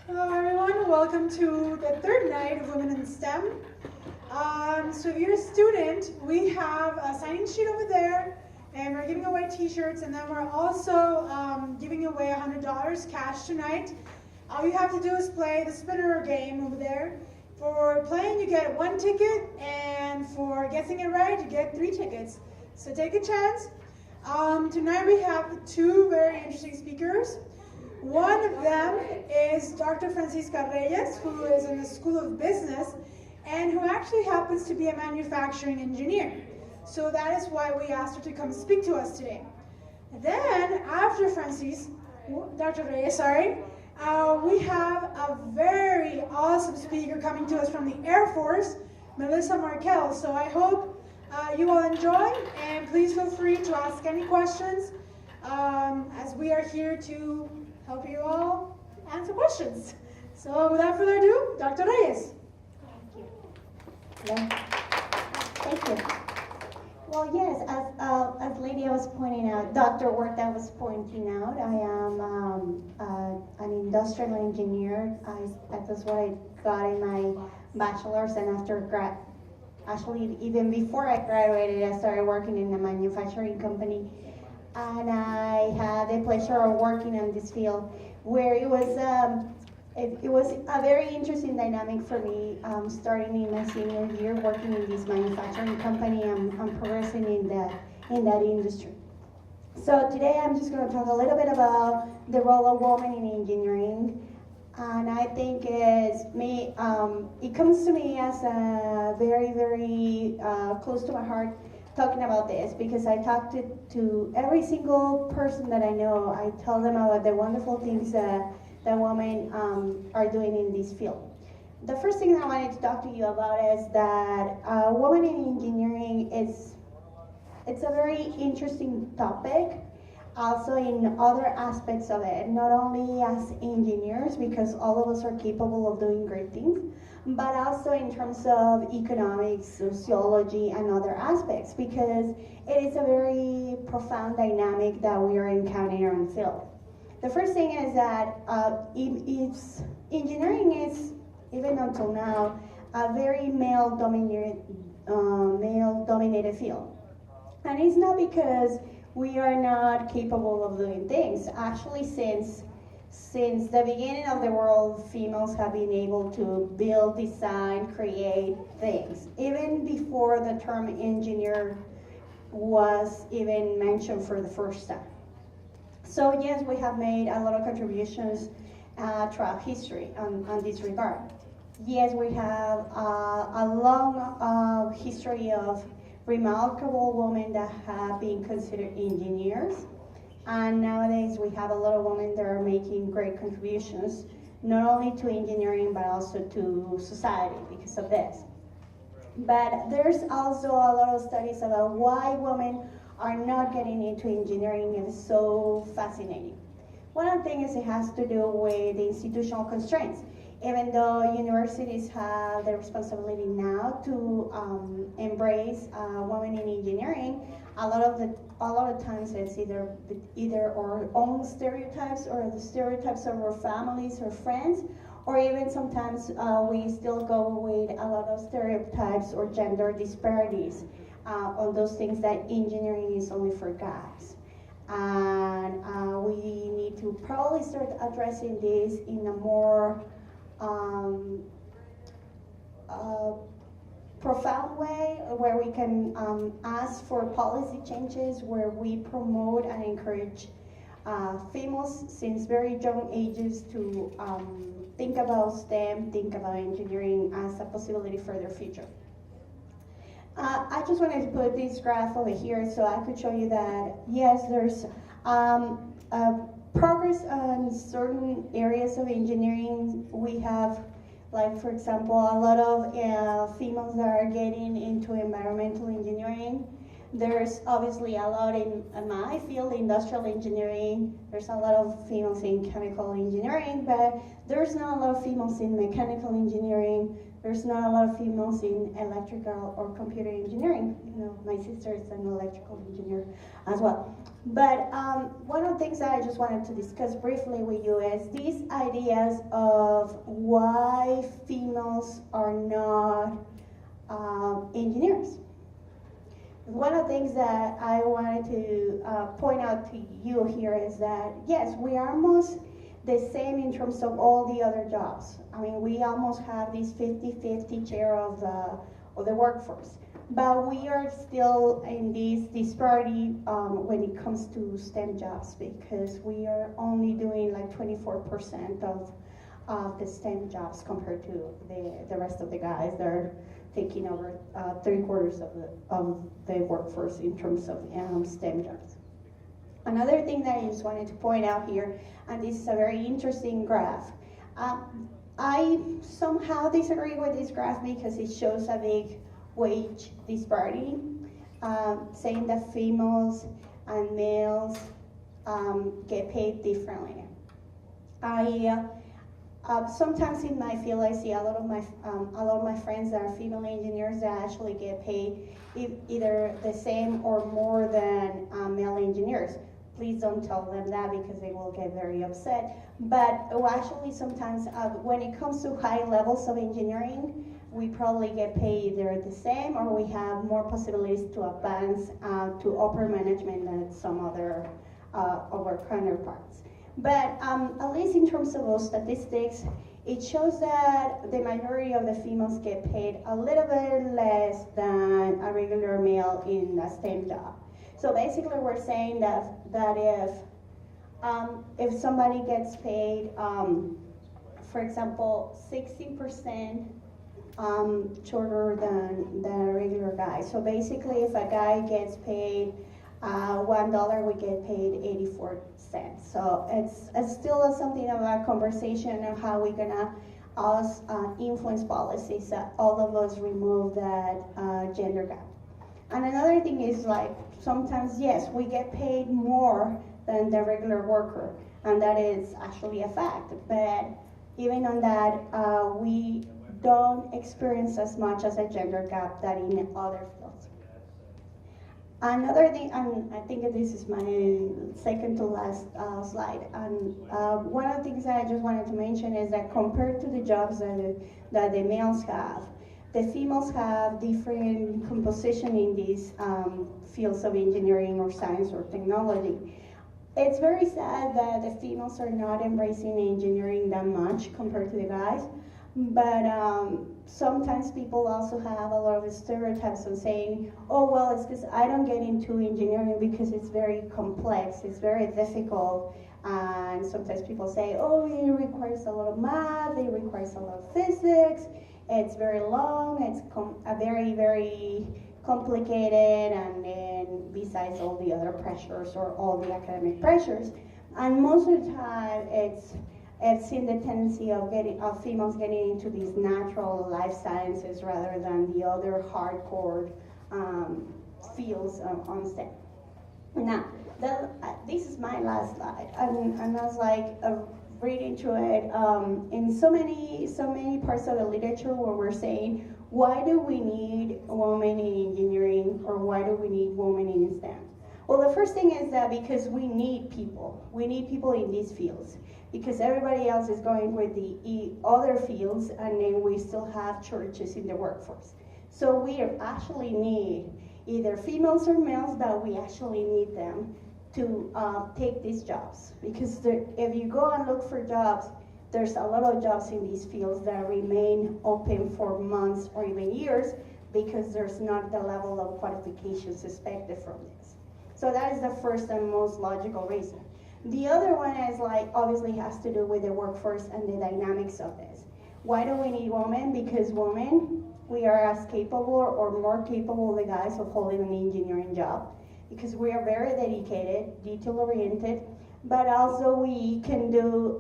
Hello everyone, welcome to the third night of Women in STEM. So if you're a student, we have a signing sheet over there, and we're giving away t-shirts, and then we're also giving away $100 cash tonight. All you have to do is play the spinner game over there. For playing, you get 1 ticket, and for guessing it right, you get 3 tickets. So take a chance. Tonight we have 2 very interesting speakers. One of them is Dr. Francisca Reyes, who is in the School of Business and who actually happens to be a manufacturing engineer. So that is why we asked her to come speak to us today. Then, after Dr. Reyes, we have a very awesome speaker coming to us from the Air Force, Melissa Markey. So I hope you will enjoy, and please feel free to ask any questions as we are here to help you all answer questions. So without further ado, Dr. Reyes. Thank you. Thank you. Well, yes, as Lydia was pointing out, Dr. Huerta was pointing out, I am an industrial engineer. That's what I got in my bachelor's, and actually even before I graduated, I started working in a manufacturing company. And I had the pleasure of working in this field where it was a very interesting dynamic for me, starting in my senior year working in this manufacturing company and progressing in that industry. So today I'm just going to talk a little bit about the role of women in engineering. And I think it comes to me as a very, very close to my heart talking about this, because I talk to every single person that I know. I tell them about the wonderful things that women are doing in this field. The first thing that I wanted to talk to you about is that women in engineering it's a very interesting topic, also in other aspects of it, not only as engineers, because all of us are capable of doing great things, but also in terms of economics, sociology, and other aspects, because it is a very profound dynamic that we are encountering in the field. The first thing is that engineering is, even until now, a very male-dominated field. And it's not because we are not capable of doing things. Actually, since the beginning of the world, females have been able to build, design, create things, even before the term engineer was even mentioned for the first time. So yes, we have made a lot of contributions throughout history on this regard. Yes, we have a long history of remarkable women that have been considered engineers. And nowadays we have a lot of women that are making great contributions, not only to engineering, but also to society because of this. But there's also a lot of studies about why women are not getting into engineering, and it's so fascinating. One of the things it has to do with the institutional constraints. Even though universities have the responsibility now to embrace women in engineering, a lot of times it's either our own stereotypes or the stereotypes of our families or friends, or even sometimes we still go with a lot of stereotypes or gender disparities on those things that engineering is only for guys. And we need to probably start addressing this in a more profound way, where we can ask for policy changes, where we promote and encourage females since very young ages to think about STEM, think about engineering as a possibility for their future. I just wanted to put this graph over here so I could show you that yes, there's progress on certain areas of engineering. We have, like for example, a lot of females that are getting into environmental engineering. There's obviously a lot in my field, industrial engineering. There's a lot of females in chemical engineering, but there's not a lot of females in mechanical engineering. There's not a lot of females in electrical or computer engineering. You know, my sister is an electrical engineer as well. But one of the things that I just wanted to discuss briefly with you is these ideas of why females are not engineers. One of the things that I wanted to point out to you here is that, yes, we are almost the same in terms of all the other jobs. I mean, we almost have this 50-50 share of the workforce. But we are still in this disparity when it comes to STEM jobs, because we are only doing like 24% of the STEM jobs compared to the rest of the guys that are taking over 3/4 of the workforce in terms of STEM jobs. Another thing that I just wanted to point out here, and this is a very interesting graph. I somehow disagree with this graph because it shows a big wage disparity, saying that females and males get paid differently. Sometimes in my field, I see a lot of my friends that are female engineers that actually get paid either the same or more than male engineers. Please don't tell them that because they will get very upset. But actually, sometimes when it comes to high levels of engineering, we probably get paid either the same or we have more possibilities to advance to upper management than some other of our counterparts. But at least in terms of those statistics, it shows that the majority of the females get paid a little bit less than a regular male in a STEM job. So basically we're saying that if somebody gets paid, for example, 60% shorter than a regular guy. So basically if a guy gets paid $1, we get paid 84 cents. So it's still something of a conversation of how we're gonna influence policies that all of us remove that gender gap. And another thing is, like, sometimes, yes, we get paid more than the regular worker, and that is actually a fact. But even on that, we don't experience as much as a gender gap that in other fields. Another thing, and I think this is my second to last slide, and one of the things that I just wanted to mention is that compared to the jobs that the males have, the females have different composition in these fields of engineering or science or technology. It's very sad that the females are not embracing engineering that much compared to the guys, but sometimes people also have a lot of stereotypes on saying, oh, well, it's because I don't get into engineering because it's very complex, it's very difficult, and sometimes people say, oh, it requires a lot of math, it requires a lot of physics, it's very long, it's very, very complicated, and then besides all the other pressures or all the academic pressures. And most of the time, it's in the tendency of females getting into these natural life sciences rather than the other hardcore fields on STEM. Now, this is my last slide, and I was like reading through it in so many parts of the literature where we're saying, why do we need women in engineering, or why do we need women in STEM? Well, the first thing is that because we need people in these fields, because everybody else is going with the other fields, and then we still have shortages in the workforce. So we actually need either females or males, but we actually need them to take these jobs. Because if you go and look for jobs, there's a lot of jobs in these fields that remain open for months or even years because there's not the level of qualifications expected from this. So that is the first and most logical reason. The other one is, like, obviously has to do with the workforce and the dynamics of this. Why do we need women? Because women, we are as capable or more capable than guys of holding an engineering job, because we are very dedicated, detail-oriented, but also we can do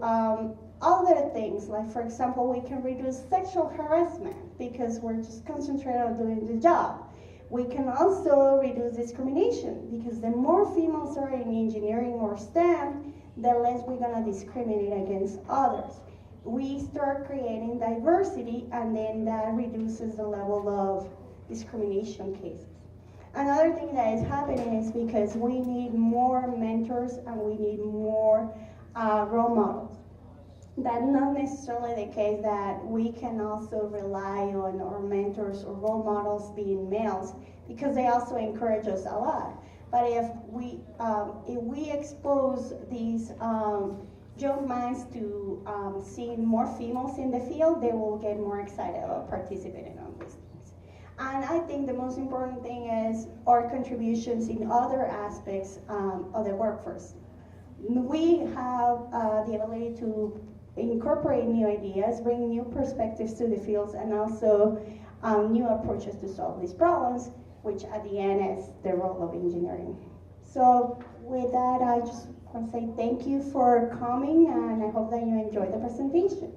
other things, like, for example, we can reduce sexual harassment because we're just concentrated on doing the job. We can also reduce discrimination, because the more females are in engineering or STEM, the less we're gonna discriminate against others. We start creating diversity, and then that reduces the level of discrimination cases. Another thing that is happening is because we need more mentors and we need more role models. That's not necessarily the case that we can also rely on our mentors or role models being males, because they also encourage us a lot. But if we expose these young minds to seeing more females in the field, they will get more excited about participating on these things. And I think the most important thing is our contributions in other aspects of the workforce. We have the ability to incorporate new ideas, bring new perspectives to the fields, and also new approaches to solve these problems, which at the end is the role of engineering. So with that, I just want to say thank you for coming, and I hope that you enjoyed the presentation.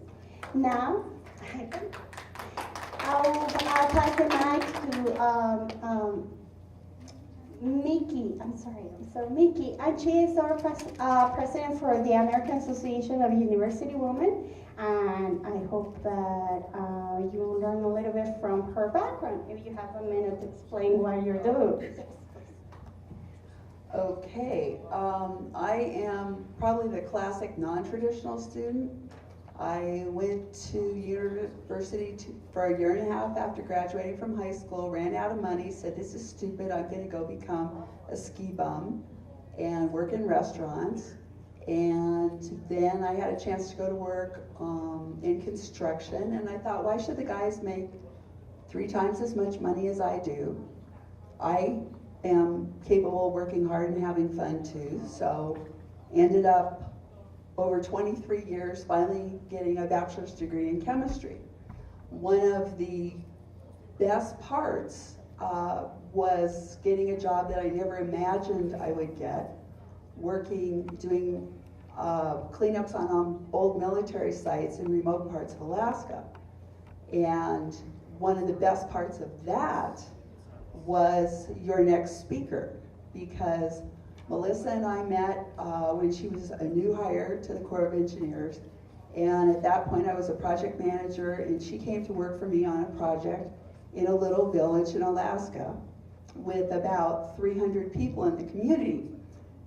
Now, I'll pass the mic to Mickey. Mickey, and she is our president for the American Association of University Women, and I hope that you will learn a little bit from her background. If you have a minute to explain what you're doing. Okay, I am probably the classic non-traditional student. I went to university for a year and a half after graduating from high school, ran out of money, said this is stupid, I'm going to go become a ski bum and work in restaurants. And then I had a chance to go to work in construction, and I thought, why should the guys make 3 times as much money as I do? I am capable of working hard and having fun too, so ended up over 23 years finally getting a bachelor's degree in chemistry. One of the best parts was getting a job that I never imagined I would get, doing cleanups on old military sites in remote parts of Alaska. And one of the best parts of that was your next speaker, because Melissa and I met when she was a new hire to the Corps of Engineers, and at that point I was a project manager, and she came to work for me on a project in a little village in Alaska with about 300 people in the community.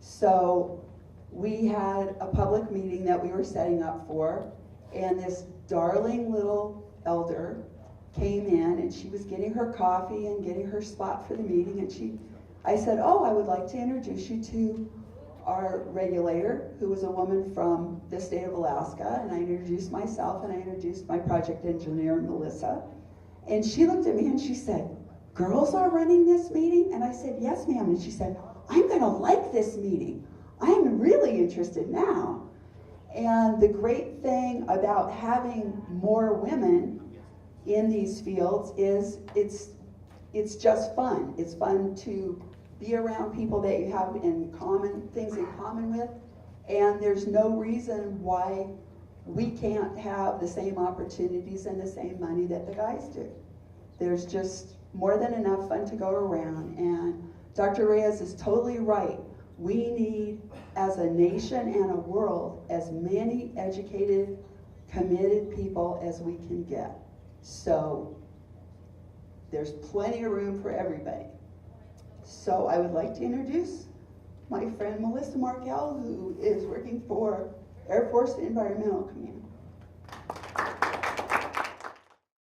So we had a public meeting that we were setting up for, and this darling little elder came in, and she was getting her coffee and getting her spot for the meeting, and I said, oh, I would like to introduce you to our regulator, who was a woman from the state of Alaska, and I introduced myself, and I introduced my project engineer, Melissa, and she looked at me and she said, girls are running this meeting? And I said, yes, ma'am, and she said, I'm gonna like this meeting. I'm really interested now. And the great thing about having more women in these fields is it's just fun. It's fun to be around people that you have things in common with, and there's no reason why we can't have the same opportunities and the same money that the guys do. There's just more than enough fun to go around, and Dr. Reyes is totally right. We need, as a nation and a world, as many educated, committed people as we can get. So there's plenty of room for everybody. So I would like to introduce my friend Melissa Markey, who is working for Air Force Environmental Command.